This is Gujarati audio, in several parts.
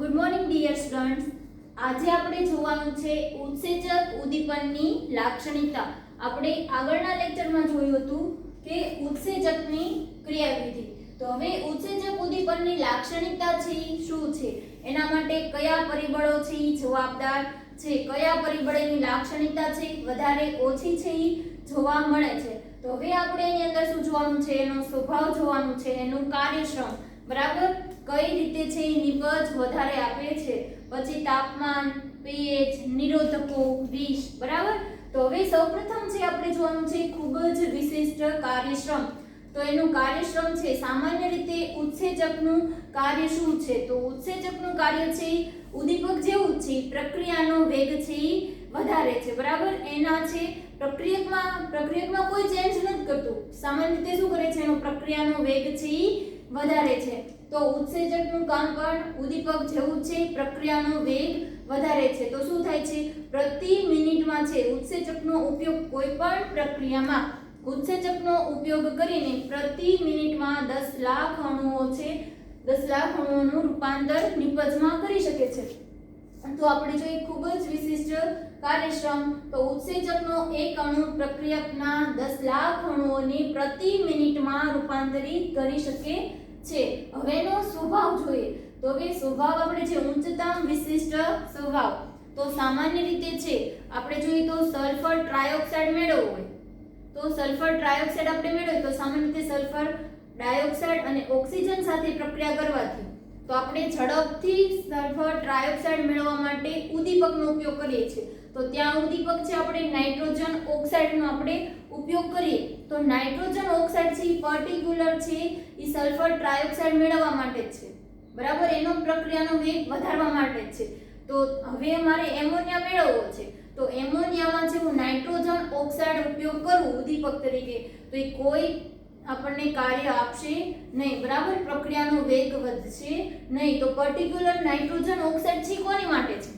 Good morning dear students. આજે આપણે જોવાનું છે ઉત્સેચક ઉદ્દીપનની લાક્ષણિકતા. આપણે આગળના લેક્ચરમાં જોયું હતું કે ઉત્સેચકની ક્રિયાવિધિ. તો હવે ઉત્સેચક ઉદ્દીપનની લાક્ષણિકતા છે શું છે, એના માટે કયા પરિબળો છે જવાબદાર છે, કયા પરિબળોની લાક્ષણિકતા છે વધારે ઓછી છે જોવા મળે છે. તો હવે આપણે એની અંદર શું જોવાનું છે, એનો સ્વભાવ જોવાનું છે, એનું કાર્યશ્રમ, બરાબર, કઈ રીતે છે નિપજ વધારે આપે છે, પછી તાપમાન, pH, નિરોધકો, વિષ, બરાબર. તો હવે સૌપ્રથમ છે આપણે જોવાનું છે ખૂબ જ વિશિષ્ટ કાર્યશ્રમ. તો એનું કાર્યશ્રમ છે સામાન્ય રીતે ઉત્સેચકનું કાર્ય શું છે, તો ઉત્સેચકનું કાર્ય છે ઉદ્દીપક જેવું જ છે, પ્રક્રિયાનો વેગ છે વધારે છે, બરાબર. એના છે પ્રક્રિયકમાં કોઈ ચેન્જ નથી કરતું, સામાન્ય રીતે શું કરે છે, એનો પ્રક્રિયાનો વેગ છે વધારે છે. તો ઉત્સેચકનું કામ પણ ઉદ્દીપક જેવું છે, પ્રક્રિયાનો વેગ વધારે છે. તો શું થાય છે, પ્રતિ મિનિટમાં છે ઉત્સેચકનો ઉપયોગ કોઈ પણ પ્રક્રિયામાં ઉત્સેચકનો ઉપયોગ કરીને પ્રતિ મિનિટમાં 10 લાખ અણુઓ છે 10 લાખ અણુઓનું રૂપાંતર નિપજમાં કરી શકે છે. તો આપણે જોઈએ ખૂબ જ વિશિષ્ટ કાર્યશ્રમ. તો ઉત્સેચકનો એક અણુ પ્રક્રિયકના 10 લાખ અણુઓને પ્રતિ મિનિટમાં રૂપાંતરિત કરી શકે છે. હવેનો સ્વભાવ જોઈએ. તો હવે સ્વભાવ આપણે છે ઉચ્ચતમ વિશિષ્ટ સ્વભાવ. તો સામાન્ય રીતે છે આપણે જોઈએ તો સલ્ફર ટ્રાયોક્સાઇડ મેળવવો હોય તો સલ્ફર ટ્રાયોક્સાઇડ આપણે મેળવીએ તો સામાન્ય રીતે સલ્ફર ડાયોક્સાઇડ અને ઓક્સિજન સાથે પ્રક્રિયા કરવાથી તો આપણે ઝડપથી સલ્ફર ટ્રાયોક્સાઇડ મેળવવા માટે ઉદ્દીપકનો ઉપયોગ કરીએ છીએ. તો ત્યાં ઉદ્દીપક છે આપણે નાઇટ્રોજન ઓક્સાઇડનો આપણે ઉપયોગ કરીએ. તો નાઇટ્રોજન ઓક્સાઇડ છે પર્ટિક્યુલર છે એ સલ્ફર ટ્રાયોક્સાઇડ મેળવવા માટે છે, બરાબર, એનો પ્રક્રિયાનો વેગ વધારવા માટે છે. તો હવે મારે એમોનિયા મેળવવો છે તો એમોનિયામાં છે હું નાઇટ્રોજન ઓક્સાઇડ ઉપયોગ કરું ઉદ્દીપક તરીકે તો એ કોઈ આપણને કાર્ય આપશે નહીં, બરાબર, પ્રક્રિયાનો વેગ વધશે નહીં. તો પર્ટિક્યુલર નાઇટ્રોજન ઓક્સાઇડ છે કોની માટે છે,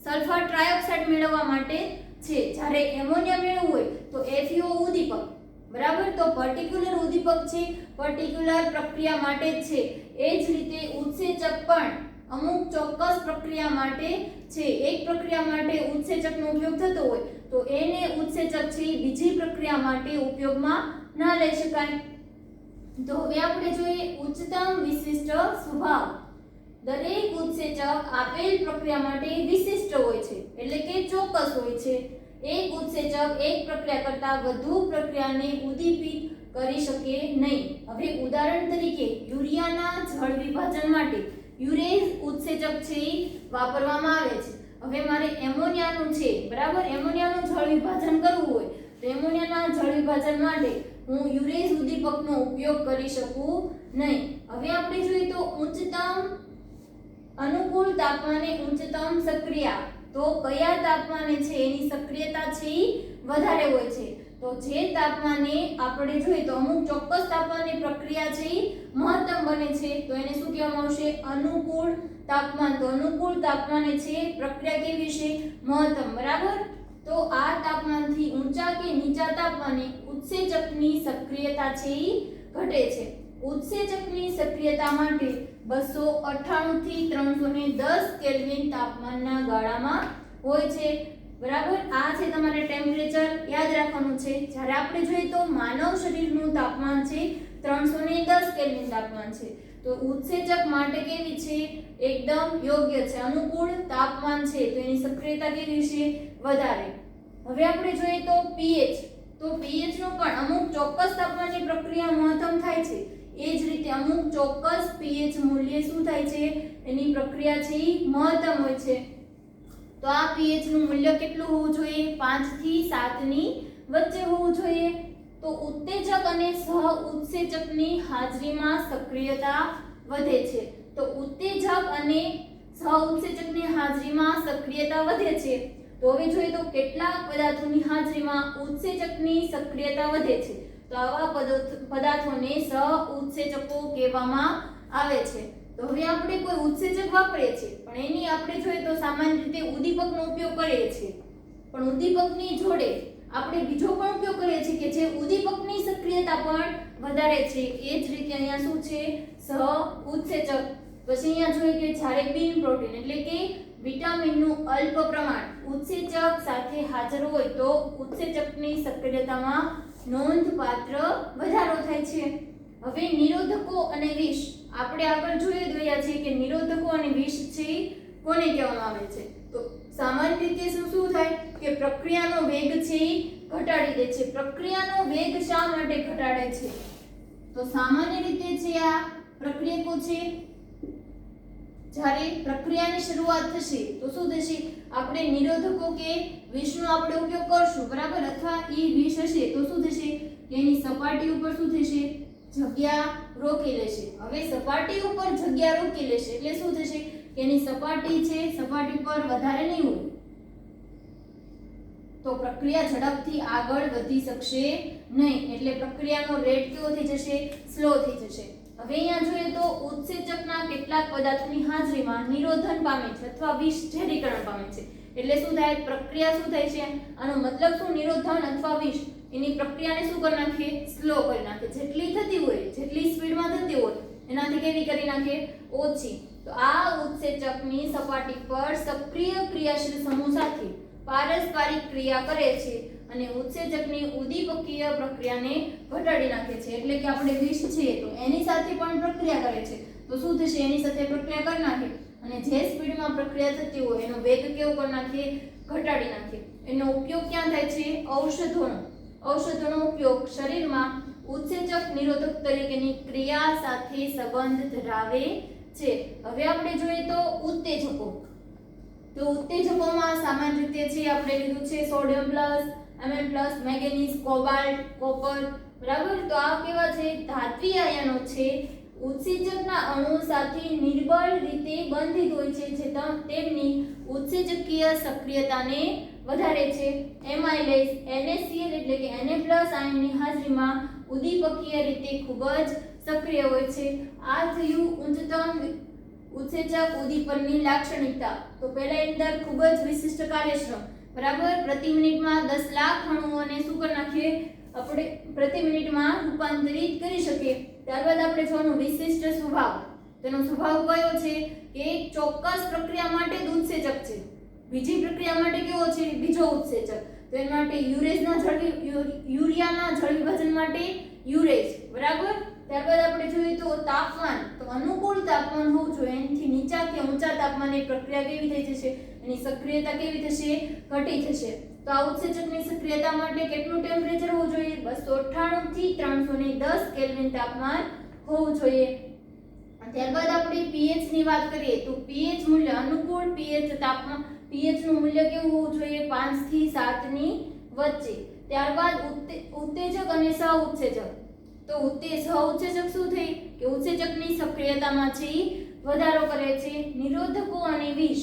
સલ્ફર ટ્રાયોક્સાઇડ મેળવવા માટે છે. જ્યારે એમોનિયા મેળવવું હોય તો FeO ઉદ્દીપક, બરાબર, તો પર્ટિક્યુલર ઉદ્દીપક છે પર્ટિક્યુલર પ્રક્રિયા માટે જ છે. એ જ રીતે ઉત્સેચક પણ અમુક ચોક્કસ પ્રક્રિયા માટે છે. એક પ્રક્રિયા માટે ઉત્સેચકનો ઉપયોગ થતો હોય તો એને ઉત્સેચક છે બીજી પ્રક્રિયા માટે ઉપયોગમાં ના લઈ શકાય. તો હવે આપણે જોઈએ ઉચ્ચતમ વિશિષ્ટ સ્વભાવ. દરેક ઉત્સેચક આપેલ પ્રક્રિયા માટે વિશિષ્ટ હોય છે, એટલે કે ચોક્કસ હોય છે. એક ઉત્સેચક એક પ્રક્રિયા કરતા વધુ પ્રક્રિયાને ઉદ્દીપિત કરી શકે નહીં. હવે ઉદાહરણ તરીકે યુરિયાના જળ વિભાજન માટે યુરેઝ ઉત્સેચક છે વાપરવામાં આવે છે. હવે મારે એમોનિયાનું છે, બરાબર, એમોનિયાનું જળ વિભાજન કરવું હોય તો એમોનિયાના જળ વિભાજન માટે હું યુરેઝ ઉદ્દીપકનો ઉપયોગ કરી શકું નહીં. હવે આપણે જોઈએ તો ઉચ્ચતમ અનુકૂળ તાપમાને ઉચ્ચતમ સક્રિયા. તો કયા તાપમાને છે એની સક્રિયતા છે વધારે હોય છે. તો જે તાપમાને આપણે જોઈએ તો અમુક ચોક્કસ તાપમાને પ્રક્રિયા છે મહત્તમ બને છે તો એને શું કહેવામાં આવશે, અનુકૂળ તાપમાન. તો અનુકૂળ તાપમાને છે પ્રક્રિયા કેવી છે, મહત્તમ, બરાબર. તો આ તાપમાનથી ઊંચા કે નીચા તાપમાને ઉત્સેચકની સક્રિયતા છે ઘટે છે. ઉત્સેચકની સક્રિયતા માટે 298 થી 310 કેલ્વિન તાપમાનના ગાળામાં હોય છે, બરાબર. આ છે તમારે ટેમ્પરેચર યાદ રાખવાનું છે. જ્યારે આપણે જોઈએ તો માનવ શરીરનું તાપમાન છે 310 કેલ્વિન તાપમાન છે. તો ઉત્સેચક માટે કેવી છે, એકદમ યોગ્ય છે, અનુકૂળ તાપમાન છે તો એની સક્રિયતા કેવી છે, વધારે. હવે આપણે જોઈએ તો pH. તો pH નું પણ અમુક ચોક્કસ તાપમાનની પ્રક્રિયા મહત્તમ થાય છે. એ જ રીતે અમુક ચોક્કસ pH મૂલ્ય શું થાય છે, એની પ્રક્રિયા છે મહત્તમ હોય છે. તો આ pH નું મૂલ્ય કેટલું હોવું જોઈએ, 5 થી 7 ની વચ્ચે હોવું જોઈએ. તો ઉત્તેજક અને સહ ઉત્સેચકની હાજરીમાં સક્રિયતા વધે છે. તો ઉત્તેજક અને સહ ઉત્સેચકની હાજરીમાં સક્રિયતા વધે છે. તો હવે જોઈએ તો કેટલાક પદાર્થોની હાજરીમાં ઉત્સેચકની સક્રિયતા વધે છે. તો આવા પદાર્થોને સહ ઉત્સેચકો કહેવામાં આવે છે. તો હવે આપણે કોઈ ઉત્સેચક વાપરીએ છીએ પણ એની આપણે જોઈએ તો સામાન્ય રીતે ઉદ્દીપકનો ઉપયોગ કરીએ છીએ, પણ ઉદ્દીપકની જોડે આપણે બીજો પણ ઉપયોગ કરીએ છીએ કે જે ઉદ્દીપકની સક્રિયતા પણ વધારે છે. એ જ રીતે અહીંયા શું છે, સહ ઉત્સેચક. પછી અહીંયા જોઈએ કે જ્યારે બિન પ્રોટીન એટલે કે વિટામિનનું અલ્પ પ્રમાણ ઉત્સેચક સાથે હાજર હોય તો ઉત્સેચકની સક્રિયતામાં નોંધપાત્ર વધારો થાય છે. હવે નિરોધકો અને વિષ આપણે આગળ જોઈ રહ્યા છીએ કે નિરોધકો અને વિષ છે કોને કહેવામાં આવે છે. તો સામાન્ય રીતે શું થાય કે પ્રક્રિયાનો વેગ છે ઘટાડી દે છે. પ્રક્રિયાનો વેગ શા માટે ઘટાડે છે? તો સામાન્ય રીતે છે આ પ્રક્રિયકો છે જ્યારે પ્રક્રિયાની શરૂઆત થશે તો શું થશે, આપણે નિરોધકો કે વિષનો આપણે ઉપયોગ કરશું બરાબર, અથવા એ વિષ હશે તો શું થશે કે એની સપાટી ઉપર શું થશે, જગ્યા રોકી લેશે. હવે સપાટી ઉપર જગ્યા રોકી લેશે એટલે શું થશે કે એની સપાટી છે સપાટી પર વધારે નહીં હોય તો પ્રક્રિયા ઝડપથી આગળ વધી શકશે નહીં, એટલે પ્રક્રિયાનો રેટ કેવો થઈ જશે, સ્લો થઈ જશે. હવે અહીંયા જોઈએ તો ઉત્સેચકના કેટલાક પદાર્થોની હાજરીમાં નિરોધન પામે છે અથવા વિષઝેરીકરણ પામે છે. એટલે શું થાય, પ્રક્રિયા શું થાય છે, આનો મતલબ શું, નિરોધન અથવા વિષ એની પ્રક્રિયાને શું કરી નાખે, સ્લો કરી નાખે. જેટલી થતી હોય, જેટલી સ્પીડમાં થતી હોય એનાથી કેવી કરી નાખે, ઓછી. તો આ ઉત્સેચકની સપાટી પર સક્રિય ક્રિયાશીલ સમૂહ સાથે પારસ્પરિક ક્રિયા કરે છે અને ઉત્સેચકની ઉદ્દીપકીય પ્રક્રિયાને ઘટાડી નાખે છે. એટલે કે આપણે વિષ છે તો એની સાથે પણ પ્રક્રિયા કરે છે તો શું થશે, એની સાથે પ્રક્રિયા કરી નાખે અને જે સ્પીડમાં પ્રક્રિયા થતી હોય એનો વેગ કેવો કરી નાખે, ઘટાડી નાખે. એનો ઉપયોગ ક્યાં થાય છે, ઔષધોનો ઉપયોગ શરીરમાં ઉત્સેચક નિરોધક તરીકેની ક્રિયા સાથે સંબંધ ધરાવે છે. હવે આપણે જોઈએ તો ઉત્તેજકો. તો ઉત્તેજકોમાં સામાન્ય રીતે છે આપણે લીધું છે sodium plus, Mn plus, manganese, cobalt, copper બરાબર. તો આ કેવા છે, ધાત્વિય આયનો છે. ઉત્સેચકના અણુઓ સાથે નિર્બળ રીતે બંધિત હોય છે જે તેમની ઉત્સેચકીય સક્રિયતાને વધારે છે. એમાઇલેઝ NaCl એટલે કે Na+ આયનની હાજરીમાં ઉદ્દીપકીય રીતે ખૂબ જ સક્રિય હોય છે. આ થયું ઉચ્ચતમ ઉત્સેચક ઉદ્દીપનની લાક્ષણિકતા. તો પહેલા અંદર ખૂબ જ વિશિષ્ટ કાર્યશ્રમ બરાબર, પ્રતિ મિનિટમાં 10 લાખ અણુઓને શું કરી નાખીએ, આપણે પ્રતિ મિનિટમાં રૂપાંતરિત કરી શકીએ. ત્યારબાદ આપણે જોવાનું વિશિષ્ટ સ્વભાવ. તેનો સ્વભાવ કયો છે કે એક ચોક્કસ પ્રક્રિયા માટે જ ઉત્સેચક છે, બીજી પ્રક્રિયા માટે કેવો છે, બીજો ઉત્સેચક. તો એના માટે યુરિયાના જળ વિભાજન માટે યુરેજ બરાબર. ત્યારબાદ આપણે જોઈએ તો તાપમાન. તો અનુકૂળ તાપમાન હોવું જોઈએ, એનાથી નીચા કે ઊંચા તાપમાને પ્રક્રિયા કેવી થઈ જશે, એની સક્રિયતા કેવી થશે, ઘટી જશે. તો આ ઉત્સેચકની સક્રિયતા માટે કેટલું ટેમ્પરેચર હોવું જોઈએ, 298 થી 310 કેલ્વિન તાપમાન હોવું જોઈએ. ત્યારબાદ આપણે pH ની વાત કરીએ તો pH મૂલ્ય, અનુકૂળ pH તાપમાન, pH નું મૂલ્ય કેવું હોવું જોઈએ, 5 થી 7 ની વચ્ચે. ત્યારબાદ ઉત્તેજક અને સહઉત્સેચક. તો સહઉત્સેચક શું થઈ કે ઉત્સેચકની સક્રિયતામાં છે વધારો કરે છે. નિરોધકો અને વિષ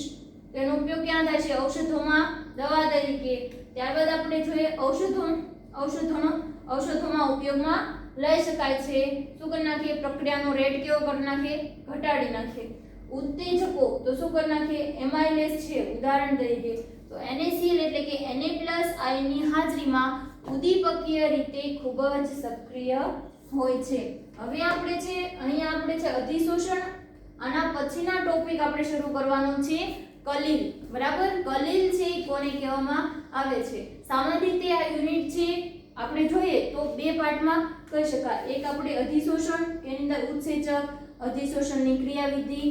તેનો ઉપયોગ ક્યાં થાય છે, ઔષધોમાં, દવા તરીકે. ત્યારબાદ આપણે જોઈએ ઔષધોમાં ઉપયોગમાં લઈ શકાય છે. શું કરી નાખે, પ્રક્રિયાનો રેટ કેવો કરી નાખે, ઘટાડી નાખે. ઉત્તેજકો તો શું કરી નાખે, એમાઇલેઝ છે ઉદાહરણ તરીકે. તો NaCl એટલે કે Na+ આયનની હાજરીમાં ઉદ્દીપકીય રીતે ખૂબ જ સક્રિય હોય છે. હવે આપણે છે અહીંયા આપણે છે અધિશોષણ. આના પછીના ટોપિક આપણે શરૂ કરવાનો છે કલીલ બરાબર. કલીલ છે કોને કહેવામાં આવે છે, સામાન્ય રીતે આ યુનિટ છે આપણે જોઈએ તો બે પાર્ટમાં કહી શકાય. એક આપણે અધિશોષણ, એની અંદર ઉત્સેચક, અધિશોષણની ક્રિયાવિધિ,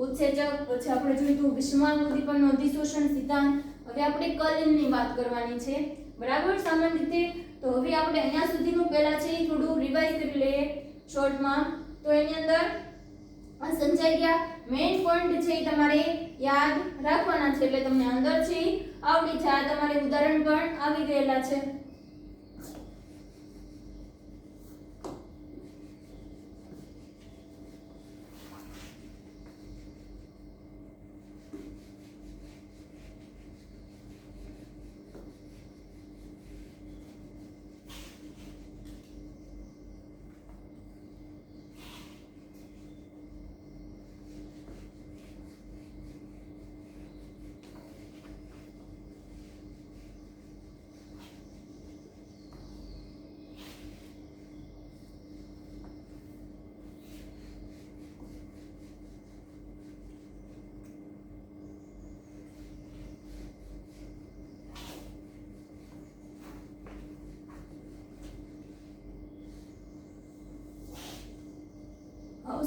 ઉત્સેચક, પછી આપણે જોઈતું વિષમાંગ ઉદ્દીપનનો અધિશોષણ સિદ્ધાંત. હવે આપણે કલીલની વાત કરવાની છે બરાબર સામાન્ય રીતે. તો હવે આપણે અહીંયા સુધીનું પહેલા છે થોડું રિવાઇઝ કરી લઈએ શોર્ટમાં. તો એની અંદર સમજાઈ ગયા મેઇન પોઈન્ટ છે તમારે યાદ રાખવાના છે, એટલે તમને અંદર છે આવડી જાય. તમારે ઉદાહરણ પણ આવી ગયેલા છે.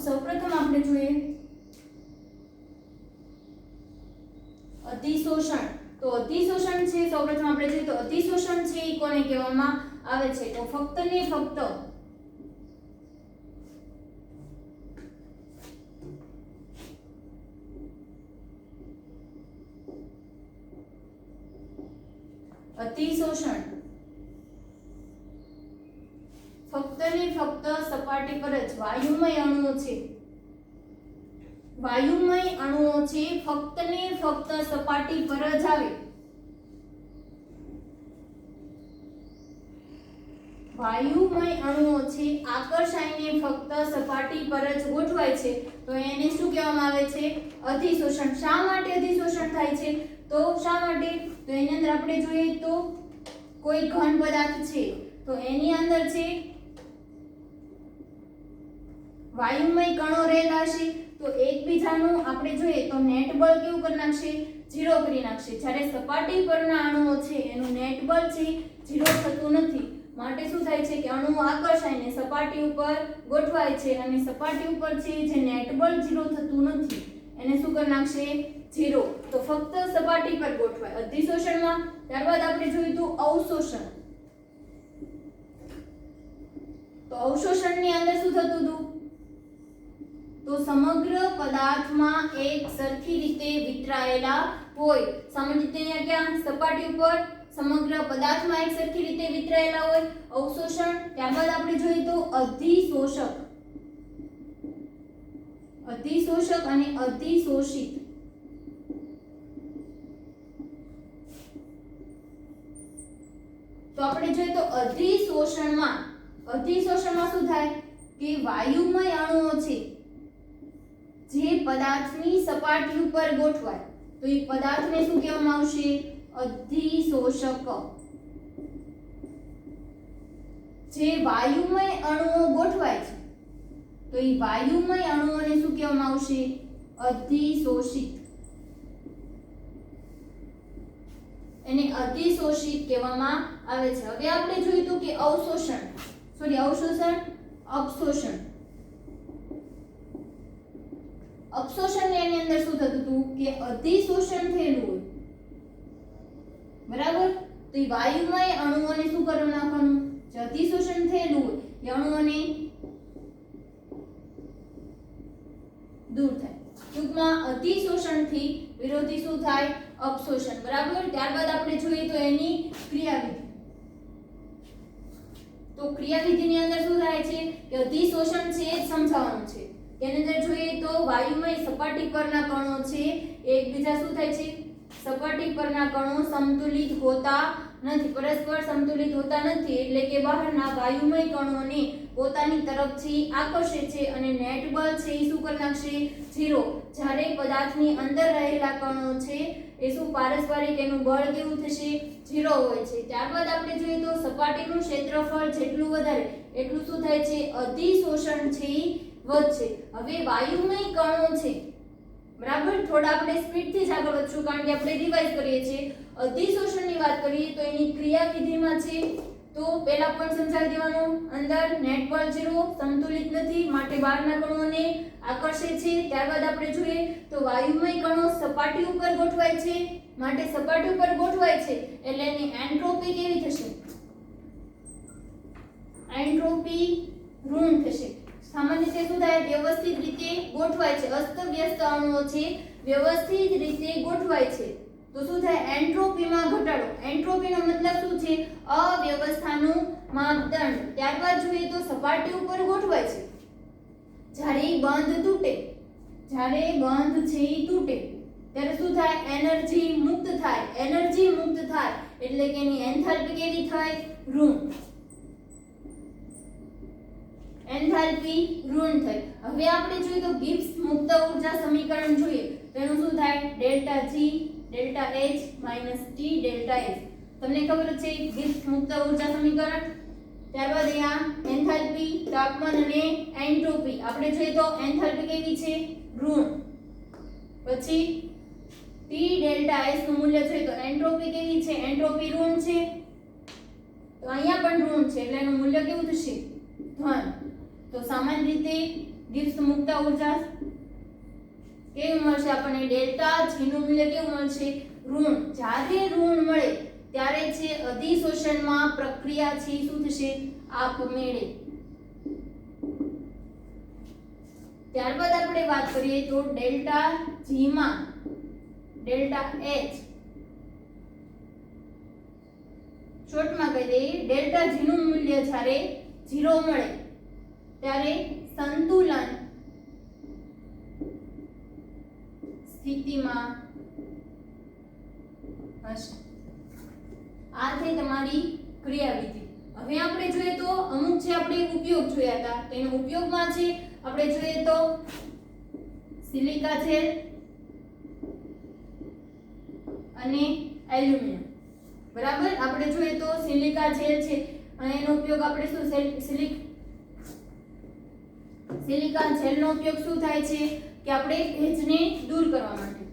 સૌપ્રથમ આપણે જોઈએ અતિશોષણ. તો અતિશોષણ છે સૌપ્રથમ આપણે જોઈએ તો અતિશોષણ છે એ કોને કહેવામાં આવે છે? તો ફક્ત ને ફક્ત અતિશોષણ ફક્ત ને ફક્ત સપાટી પર જ વાયુમય અણુઓ છે, વાયુમય અણુઓ છે, ફક્ત ને ફક્ત સપાટી પર જ આવે. વાયુમય અણુઓ છે આકર્ષાઈને ફક્ત સપાટી પર જ ગોઠવાય છે તો એને શું કહેવામાં આવે છે? અધિશોષણ. શા માટે અધિશોષણ થાય છે? તો શા માટે? તો એની અંદર આપણે જોઈએ તો કોઈ ઘન પદાર્થ છે તો એની અંદર છે વાયુમય કણો રહેલા છે તો એકબીજાનું આપણે જોઈએ તો નેટ બળ કેવું કરી નાખશે? ઝીરો કરી નાખશે. જ્યારે સપાટી પરના અણુઓ છે એનું નેટ બળ છે ઝીરો થતું નથી. માટે શું થાય છે કે અણુઓ આકર્ષાઈને સપાટી ઉપર ગોઠવાય છે અને સપાટી ઉપર છે જે નેટ બળ ઝીરો થતું નથી એને શું કરી નાખશે? ઝીરો. તો ફક્ત સપાટી પર ગોઠવાય અધિશોષણમાં. ત્યારબાદ આપણે જોયું તો અવશોષણ. તો અવશોષણની અંદર શું થતું હતું? તો સમગ્ર પદાર્થમાં એક સરખી રીતે વિતરાયેલા હોય. સામાન્ય રીતે અહીંયા ક્યાં? સપાટી ઉપર સમગ્ર પદાર્થમાં એક સરખી રીતે વિતરાયેલા હોય અવશોષણ. ત્યારબાદ આપણે જોઈએ તો અધિશોષક. અધિશોષક અને અધિશોષિત. તો આપણે જોઈએ તો અધિશોષણમાં શું થાય કે વાયુમય અણુઓ છે જે પદાર્થની સપાટી ઉપર ગોઠવાય તો એ પદાર્થને શું કહેવામાં આવશે? અધિશોષક. જે વાયુમય અણુઓ ગોઠવાય છે તો એ વાયુમય અણુઓને શું કહેવામાં આવશે? અધિશોષિત. એને અધિશોષિત કહેવામાં આવે છે. હવે આપણે જોયું તો કે અવશોષણ અપશોષણ એની અંદર શું થતું હતું કે અધિશોષણ થયેલું હોય બરાબર. તો એ વાયુમય અણુઓને શું કરી નાખવાનું? જે અધિશોષણ થયેલું હોય એ અણુઓને દૂર થાય. ટૂંકમાં અધિશોષણથી વિરોધી શું થાય? અપશોષણ. બરાબર. ત્યારબાદ આપણે જોઈએ તો એની ક્રિયાવિધિ. તો ક્રિયાવિધિની અંદર શું થાય છે કે અધિશોષણ છે એ સમજાવવાનું છે. તેની અંદર જોઈએ તો વાયુમય સપાટી પરના કણો છે એકબીજા શું થાય છે? સપાટી પરના કણો સંતુલિત હોતા નથી, પરસ્પર સંતુલિત હોતા નથી. એટલે કે બહારના વાયુમય કણોને પોતાની તરફથી આકર્ષે છે અને નેટ બળ છે એ શું કરી નાખશે? ઝીરો. જ્યારે પદાર્થની અંદર રહેલા કણો છે એ શું પારસ્પરિક એનું બળ કેવું થશે? ઝીરો હોય છે. ત્યારબાદ આપણે જોઈએ તો સપાટીનું ક્ષેત્રફળ જેટલું વધારે એટલું શું થાય છે? અધિશોષણ છે એ વધશે. હવે વાયુમય કણો છે બરાબર. થોડા આપણે સ્પીડથી જ આગળ વધશું કારણ કે આપણે રિવાઇઝ કરીએ છીએ. અધિશોષણની વાત કરીએ તો એની ક્રિયાવિધિમાં છે તો પહેલા પણ સમજાવી દેવાનું. અંદર નેટ બળ ઝીરો, સંતુલિત નથી માટે બહારના કણોને આકર્ષે છે. ત્યારબાદ આપણે જોઈએ તો વાયુમય કણો સપાટી ઉપર ગોઠવાય છે માટે સપાટી ઉપર ગોઠવાય છે એટલે એની એન્ટ્રોપી કેવી થશે? એન્ટ્રોપી ઋણ થશે. સામાન્ય રીતે શું થાય? વ્યવસ્થિત રીતે ગોઠવાય છે. અસ્તવ્યસ્ત અણુઓ છે વ્યવસ્થિત રીતે ગોઠવાય છે તો શું થાય? એન્ટ્રોપીમાં ઘટાડો. એન્ટ્રોપીનો મતલબ શું છે? અવ્યવસ્થાનું માપદંડ. ત્યારબાદ જોઈએ તો સપાટી ઉપર ગોઠવાય છે. જ્યારે બંધ તૂટે, જ્યારે બંધ છે એ તૂટે ત્યારે શું થાય? એનર્જી મુક્ત થાય. એનર્જી મુક્ત થાય એટલે કે એની એન્થાલ્પી કેવી થાય? ઋણ. એન્થાલ્પી ઋણ થઈ. હવે આપણે જોઈએ તો ગિબ્સ મુક્ત ઊર્જા સમીકરણ જોઈએ તો એનું શું થાય? Delta G delta H minus T delta S. તમને ખબર છે ગિબ્સ મુક્ત ઊર્જા સમીકરણ. ત્યારબાદ અહીંયા એન્થાલ્પી, તાપમાન અને એન્ટ્રોપી. આપણે જોઈએ તો એન્થાલ્પી કેવી છે? ઋણ. પછી ટી ડેલ્ટા એસ નું મૂલ્ય જોઈએ તો એન્ટ્રોપી કેવી છે? એન્ટ્રોપી ઋણ છે તો અહીંયા પણ ઋણ છે એટલે એનું મૂલ્ય કેવું થશે? ધન. તો સામાન્ય રીતે ગિબ્સ મુક્તા ઉર્જા કેવી મળશે આપણને? ડેલ્ટા G નું મૂલ્ય કેવું મળશે? ઋણ. જ્યારે ઋણ મળે ત્યારે છે અધિશોષણમાં પ્રક્રિયા છે શું થશે? આપમેળે. ત્યારબાદ આપણે વાત કરીએ તો ડેલ્ટા G માં ડેલ્ટા H શોર્ટમાં કહી દઈએ ડેલ્ટા G નું મૂલ્ય જ્યારે 0 મળે ત્યારે સંતુલન સ્થિતિમાં હશે. આ થઈ તમારી ક્રિયાવિધિ. હવે આપણે જોઈએ તો અમુક છે આપણે ઉપયોગ જોયા હતા. તો એનો ઉપયોગમાં છે આપણે જોઈએ તો સિલિકા જેલ અને એલ્યુમિનિયમ. બરાબર. આપણે જોઈએ તો સિલિકા જેલ છે અને એનો ઉપયોગ આપણે શું સિલિકા જેલનો ઉપયોગ શું થાય છે કે આપણે ભેજને દૂર કરવા માટે.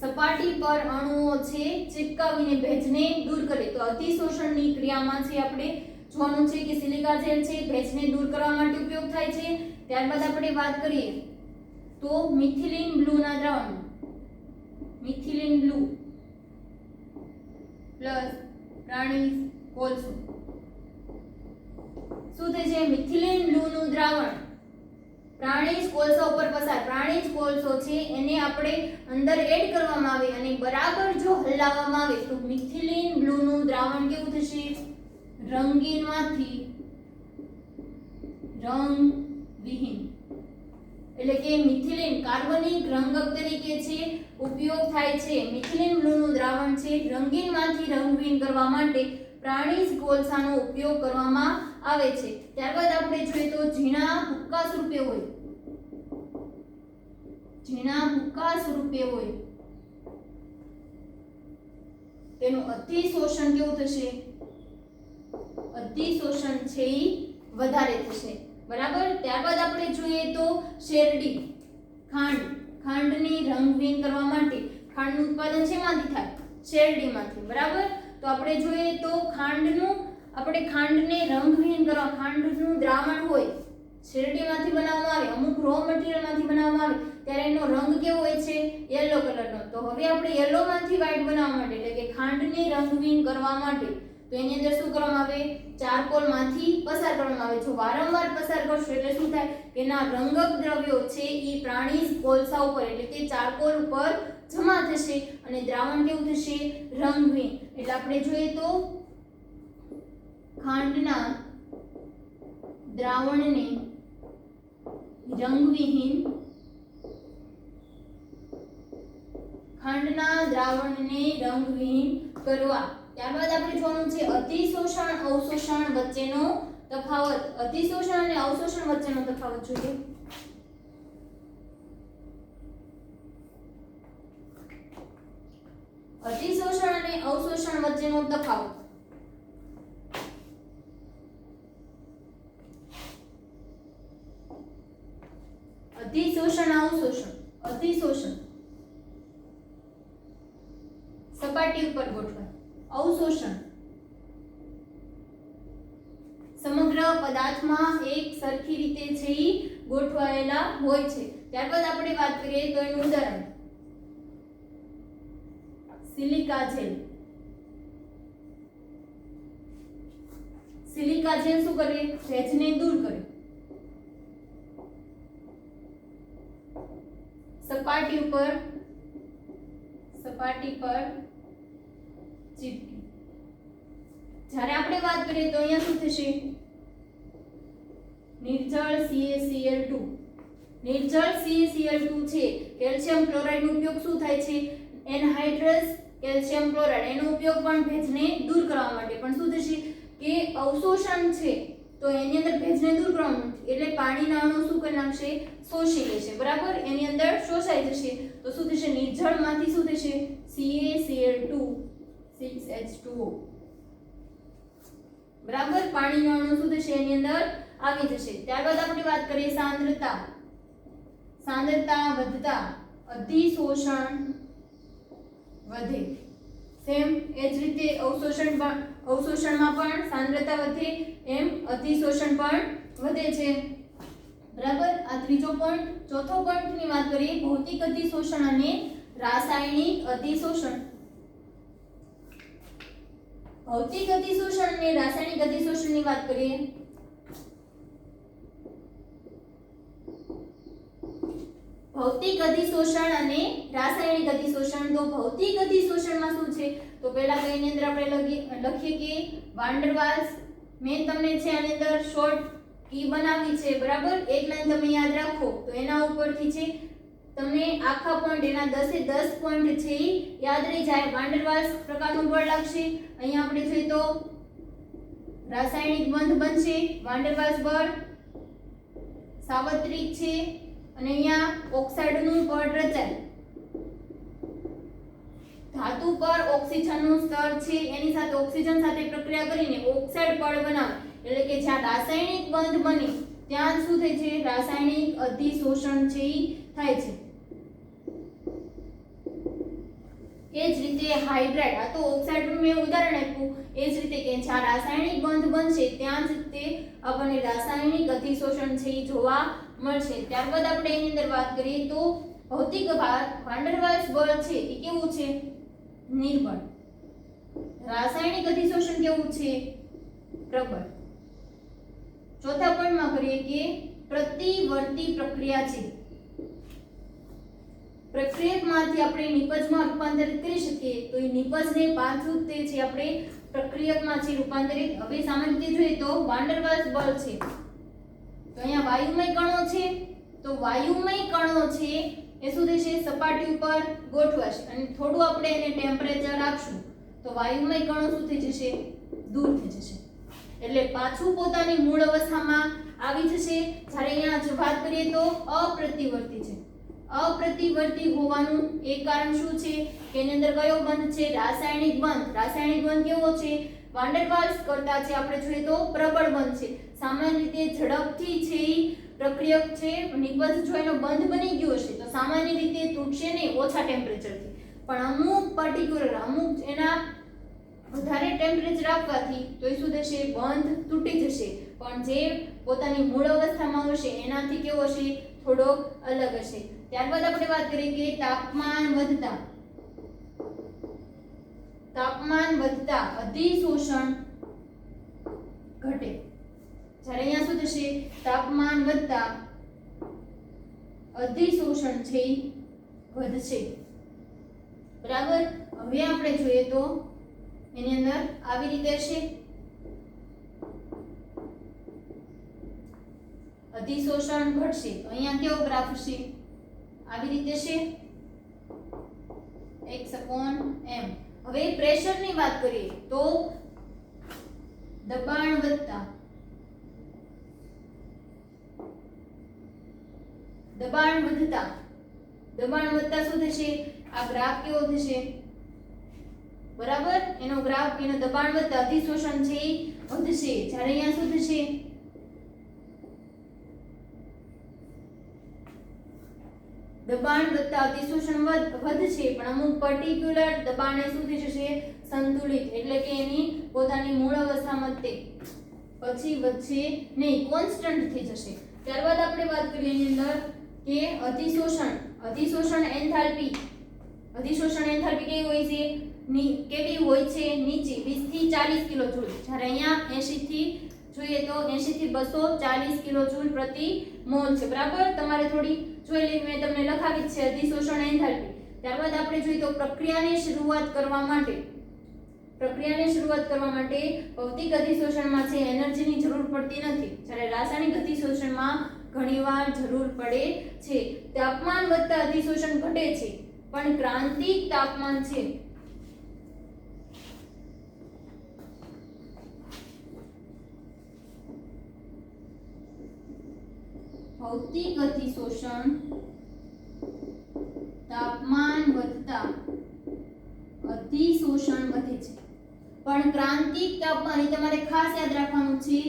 સપાટી પર અણુઓ છે ચિપકાવીને ભેજને દૂર કરે. તો અતિશોષણની ક્રિયામાં છે આપણે જોવાનું છે કે સિલિકા જેલ છે ભેજને દૂર કરવા માટે ઉપયોગ થાય છે. ત્યારબાદ આપણે વાત કરીએ તો મિથિલિન બ્લૂના દ્રાવણ મિથિલિન બ્લુ પ્લસ પ્રાણી કોલસો શું થાય છે? મિથિલિન બ્લૂનું દ્રાવણ પ્રાણીજ કોલસા ઉપર પસાર. પ્રાણીજ કોલસો છે એને આપણે અંદર એડ કરવામાં આવે અને બરાબર જો હલાવવામાં આવે તો મિથિલિન બ્લૂનું દ્રાવણ કેવું થશે? રંગીનમાંથી રંગવિહીન. એટલે કે મિથિલિન કાર્બનિક રંગક તરીકે છે ઉપયોગ થાય છે. મિથિલિન બ્લૂનું દ્રાવણ છે રંગીનમાંથી રંગવિહીન કરવા માટે પ્રાણીજ કોલસાનો ઉપયોગ કરવામાં આવે છે. ત્યારબાદ આપણે જોઈએ તો ઝીણા ભૂક્કા સ્વરૂપે હોય તેનું અતિશોષણ કેવું થશે? અતિશોષણ છે ઈ વધારે થશે. બરાબર. ત્યારબાદ આપણે જોઈએ તો શેરડી ખાંડની રંગવિહીન કરવા માટે ખાંડનું ઉત્પાદન શેમાંથી થાય? શેરડીમાંથી. બરાબર. તો આપણે જોઈએ તો ખાંડને રંગવિહીન કરવા ખાંડનું દ્રાવણ હોય શેરડીમાંથી બનાવવામાં આવે અમુક રો મટીરીયલમાંથી બનાવવામાં આવે ત્યારે એનો રંગ કેવો હોય છે? યલો કલરનો. તો હવે આપણે યલોમાંથી વ્હાઈટ બનાવવા માટે એટલે કે ખાંડને રંગવિહીન કરવા માટે તો એની અંદર શું કરવામાં આવે? ચારકોલમાંથી પસાર કરવામાં આવે. જો વારંવાર પસાર કરશો એટલે શું થાય? એના રંગક દ્રવ્યો છે એ પ્રાણીજ કોલસા ઉપર એટલે કે ચારકોલ ઉપર જમા થશે અને દ્રાવણ કેવું થશે? રંગવિહીન. એટલે આપણે જોઈએ તો ખાંડના દ્રાવણને રંગવિહીન કરવા. ત્યારબાદ આપણે જોવાનું છે અતિશોષણ અવશોષણ વચ્ચેનો તફાવત. અતિશોષણ અને અવશોષણ વચ્ચેનો તફાવત જોઈએ. અતિશોષણ અને અવશોષણ વચ્ચેનો તફાવત. અતિશોષણ અવશોષણ. અતિશોષણ સપાટી ઉપર ગોઠવાય. અવશોષણ સમગ્ર પદાર્થમાં એક સરખી રીતે છે ઈ ગોઠવાયેલા હોય છે. ત્યારબાદ આપણે વાત કરીએ તો એનું ઉદાહરણ સિલિકા જેલ. સિલિકા જેલ શું કરે? ભેજને દૂર કરે. સપાટી પર ચીપકે. જ્યારે આપણે વાત કરીએ તો અહીંયા શું થશે? નિર્જળ CaCl2. નિર્જળ CaCl2 છે કેલ્શિયમ ક્લોરાઇડ નો ઉપયોગ શું થાય છે? એનહાઇડ્રસ કેલ્શિયમ ક્લોરાઇડ એનો ઉપયોગ પણ ભેજને દૂર કરવા માટે. પણ શું થશે કે અવશોષણ છે તો એની અંદર ભેજને દૂર કરવાનું એટલે પાણીના અણુ શું કરી નાખશે? શોષી લેશે. બરાબર. એની અંદર શોષાઈ જશે તો શું થશે? નિર્જળમાંથી શું થશે? CaCl2 6H2O. બરાબર. પાણીના અણુ શું થશે? એની અંદર આવી જશે. ત્યારબાદ આપણે વાત કરીએ સાંદ્રતા વધતા અધિશોષણ વધે. સેમ એ જ રીતે અવશોષણમાં પણ સાંદ્રતા વધે એમ અતિશોષણ પણ વધે છે, બરાબર। આ ત્રીજો પોઈન્ટ। ચોથો પોઈન્ટની વાત કરીએ ભૌતિક અતિશોષણ અને રાસાયણિક અતિશોષણ। ભૌતિક અતિશોષણ અને રાસાયણિક અતિશોષણની વાત કરીએ ભૌતિક અધિશોષણ અને રાસાયણિક અધિશોષણ। તો ભૌતિક અધિશોષણમાં શું છે તો પહેલા તો એની અંદર આપણે લખીએ કે વાન ડર વાલ્સ। મેં તમને છે આની અંદર શોર્ટ કી બનાવી છે, બરાબર। એક લાઈન તમે યાદ રાખો તો એના ઉપરથી છે તમને આખા પોઈન્ટ એના 10 એ 10 પોઈન્ટ છે યાદ રહી જાય। વાન ડર વાલ્સ પ્રકારનું બળ લાગશે, અહીંયા આપણે જોઈએ તો રાસાયણિક બંધ બનશે, વાન ડર વાલ્સ બળ સાર્વત્રિક છે અને અહીંયા ઓક્સાઇડનું બળ રચાય। ધાતુ પર ઓક્સિજનનું સ્તર છે એની સાથે ઓક્સિજન સાથે પ્રક્રિયા કરીને ઓક્સાઇડ બળ બનાવે, એટલે કે જ્યાં રાસાયણિક બંધ બને ત્યાં શું થાય છે રાસાયણિક અધિશોષણ છે થાય છે। એ જ રીતે હાઇડ્રાઇડ, આ તો ઓક્સાઇડનું મેં ઉદાહરણ આપ્યું, એ જ રીતે કે જ્યાં રાસાયણિક બંધ બનશે ત્યાં જ તે આપણને રાસાયણિક અધિશોષણ છે જોવા મળશે। ત્યારબાદ આપણે એની અંદર વાત કરીએ તો ભૌતિક વાન ડર વાલ્સ બળ છે એ કેવું છે નિર્બળ, રાસાયણિક અધિશોષણ કેવું છે પ્રબળ। ચોથા પોઈન્ટમાં કરીએ કે પ્રતિવર્તી પ્રક્રિયા છે, પ્રક્રિયકમાંથી આપણે નિપજમાં રૂપાંતરિત કરી શકીએ તો એ નિપજને પાછું તે છે આપણે પ્રક્રિયકમાં છે રૂપાંતરિત। હવે સામાન્ય રીતે જોઈએ તો વાન ડર વાલ્સ બળ છે તો અહીંયા વાયુમય કણો છે, તો વાયુમય કણો છે એ શું થશે સપાટી ઉપર ગોઠવાશે અને થોડું આપણે એને ટેમ્પરેચર આપશું તો વાયુમય કણો શું થઈ જશે દૂર થઈ જશે, એટલે પાછું પોતાની મૂળ અવસ્થામાં આવી જશે। જ્યારે અહીંયા વાત કરીએ તો અપ્રતિવર્તી છે, અપ્રતિવર્તી હોવાનું એક કારણ શું છે કે એની અંદર કયો બંધ છે રાસાયણિક બંધ। રાસાયણિક બંધ કેવો છે વાન ડર વાલ્સ કરતા છે આપણે જોઈએ તો પ્રબળ બંધ છે। સામાન્ય રીતે ઝડપથી છે પ્રક્રિયક છે નિપજ જો એનો બંધ બની ગયો હશે તો સામાન્ય રીતે તૂટશે નહીં ઓછા ટેમ્પરેચરથી, પણ અમુક પર્ટિક્યુલર અમુક એના વધારે ટેમ્પરેચર આપવાથી તો એ શું થશે બંધ તૂટી જશે, પણ જે પોતાની મૂળ અવસ્થામાં હશે એનાથી કેવો હશે થોડો અલગ હશે। ત્યારબાદ આપણે વાત કરીએ કે તાપમાન વધતા અધિશોષણ ઘટે। જ્યારે અહીંયા શું થશે તાપમાન વધતા અધિશોષણ છે વધશે, બરાબર। હવે આપણે જોઈએ તો એની અંદર આવી રીતે હશે અધિશોષણ ઘટશે, તો અહીંયા કેવો ગ્રાફ હશે આવી રીતે છે x/m। હવે પ્રેશરની વાત કરીએ તો દબાણ વધતા શું થશે આ ગ્રાફ કેવો થશે બરાબર, એનો ગ્રાફ એનો દબાણ વધતા અધિશોષણ છે વધશે। જ્યારે અહીંયા શું થશે દબાણ વધતા અધિશોષણ વધશે પણ અમુક પર્ટિક્યુલર દબાણે શું થઈ જશે સંતુલિત, એટલે કે એની પોતાની મૂળ અવસ્થામાં તે પછી વધશે નહીં કોન્સ્ટન્ટ થઈ જશે। ત્યારબાદ આપણે વાત કરીએ એની અંદર કે અધિશોષણ એન્થાલ્પી કેવી હોય છે નીચે 20 થી 40 કિલો જૂલ, જ્યારે અહીંયા 80 થી જોઈએ તો 80 થી 240 કિલો જૂલ પ્રતિ મોલ છે, બરાબર। તમારે થોડી જોઈ લેવી મેં તમને લખાવી છે અધિશોષણ એન્થાલ્પી। ત્યારબાદ આપણે જોઈએ તો પ્રક્રિયાની શરૂઆત કરવા માટે ભૌતિક અધિશોષણમાં છે એનર્જીની જરૂર પડતી નથી, જ્યારે રાસાયણિક અધિશોષણમાં ઘણીવાર જરૂર પડે છે। તાપમાન વધતા અધિશોષણ ઘટે છે પણ ક્રાંતિક તાપમાન છે ભૌતિક અધિશોષણ તાપમાન વધતા અધિશોષણ વધે છે પણ ક્રાંતિક તાપમાન એ તમારે ખાસ યાદ રાખવાનું છે,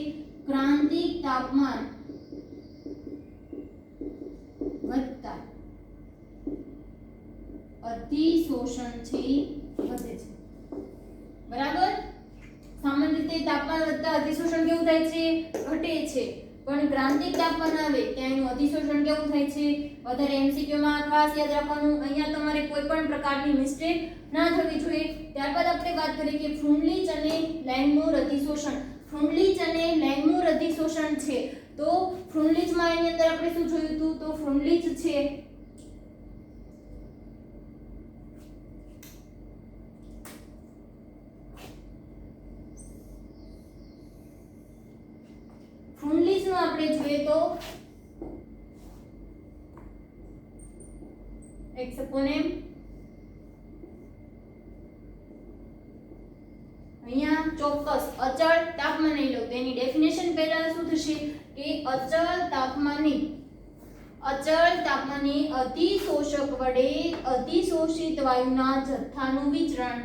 ક્રાંતિક તાપમાન વધતા અધિશોષણ છે વધે છે। તાપમાન વધતા અધિશોષણ કેવું થાય છે? ઘટે છે. પણ ક્રાંતિક તાપમાન આવે ત્યાં એનું અધિશોષણ કેવું થાય છે? વધારે. MCQ માં ખાસ યાદ રાખવાનું, અહીંયા તમારે કોઈ પણ પ્રકારની મિસ્ટેક ના થવી જોઈએ. ત્યારબાદ આપણે વાત કરીએ કે ફ્રુન્ડલીચ અને લેંગમુર અધિશોષણ. ફ્રુન્ડલીચ અને લેંગમુર અધિશોષણ છે. તો ફ્રુન્ડલીચમાં એની અંદર આપણે શું જોયું હતું? તો ફ્રુન્ડલીચ છે ફ્રુન્ડલીચનું આપણે જોઈએ તો x upon m. અહીંયા ચોક્કસ અચળ તાપમાન લઈ લો તો એની ડેફિનેશન પહેલા શું થશે કે અચળ તાપમાને અધિશોષક વડે અધિશોષિત વાયુના જથ્થાનું વિચરણ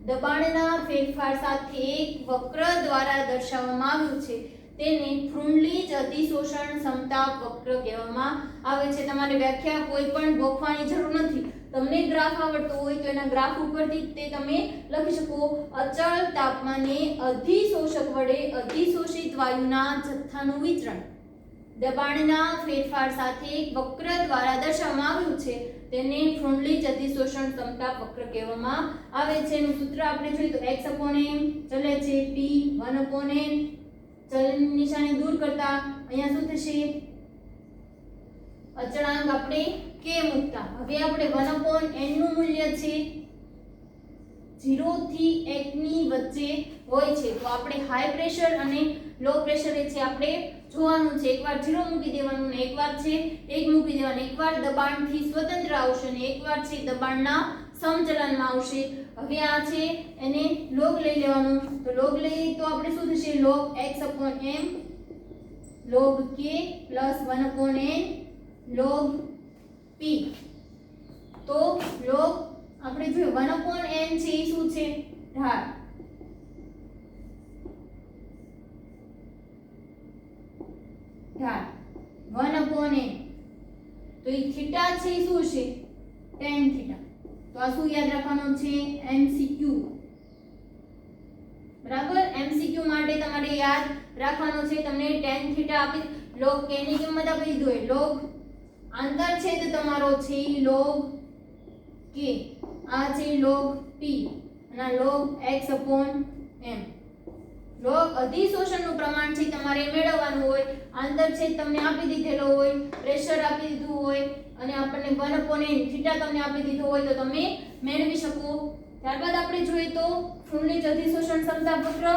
દબાણના ફેરફાર સાથે એક વક્ર દ્વારા દર્શાવવામાં આવ્યું છે. તેને ફ્રુન્ડલીચ અધિશોષણ ક્ષમતા વક્ર કહેવામાં આવે છે. તમારે વ્યાખ્યા કોઈ પણ ગોખવાની જરૂર નથી. તમને ગ્રાફ આવડતો હોય તો એના ગ્રાફ ઉપરથી તે તમે લખી શકો. અચળ તાપમાને અધિશોષક વડે અધિશોષિત વાયુના જથ્થાનું વિચરણ દબાણના ફેરફાર સાથે એક વક્ર દ્વારા દર્શાવવામાં આવ્યું છે. તેને ફ્રુન્ડલીચ અધિશોષણ ક્ષમતા વક્ર કહેવામાં આવે છે. એનું સૂત્ર આપણે જોઈએ તો x upon m ચલે છે p 1 upon n. ચલની નિશાની દૂર કરતા અહીંયા શું થશે? અચળાંક આપણે k મૂકતા. હવે આપણે 1 upon n નું મૂલ્ય છે 0 થી 1 ની વચ્ચે હોય છે. તો આપણે હાઈ પ્રેશર અને લો પ્રેશર એ છે આપણે જોવાનું છે. એકવાર 0 મૂકી દેવાનું ને એકવાર છે 1 મૂકી દેવાનું. એકવાર દબાણથી સ્વતંત્ર આવશે અને એકવાર છે દબાણના સમચલનમાં આવશે. હવે આ છે એને લોગ લઈ લેવાનું. તો લોગ લઈએ તો આપણે શું થશે? log x upon m log k plus 1 upon n log p. તો log આપણે જોઈએ 1 upon n છે એ શું છે? ઢાળ. ઢાળ 1 upon n. તો એ થીટા છે એ શું છે? tan theta. તો આ શું યાદ રાખવાનું છે? MCQ. બરાબર. MCQ માટે તમારે યાદ રાખવાનું છે. તમને tan થીટા આપી log k ની કિંમત આપી દીધી હોય. log આંતરછેદ તમારો છે log k. આ છે log p અને log x upon m. log અધિશોષણનું પ્રમાણ છે તમારે મેળવવાનું હોય. આંતરછેદ તમને આપી દીધેલો હોય, પ્રેશર આપી દીધું હોય અને આપણને 1 upon n થીટા તમને આપી દીધો હોય તો તમે મેળવી શકો. ત્યારબાદ આપણે જોઈએ તો ફ્રુન્ડલીચ અધિશોષણ ક્ષમતા વક્ર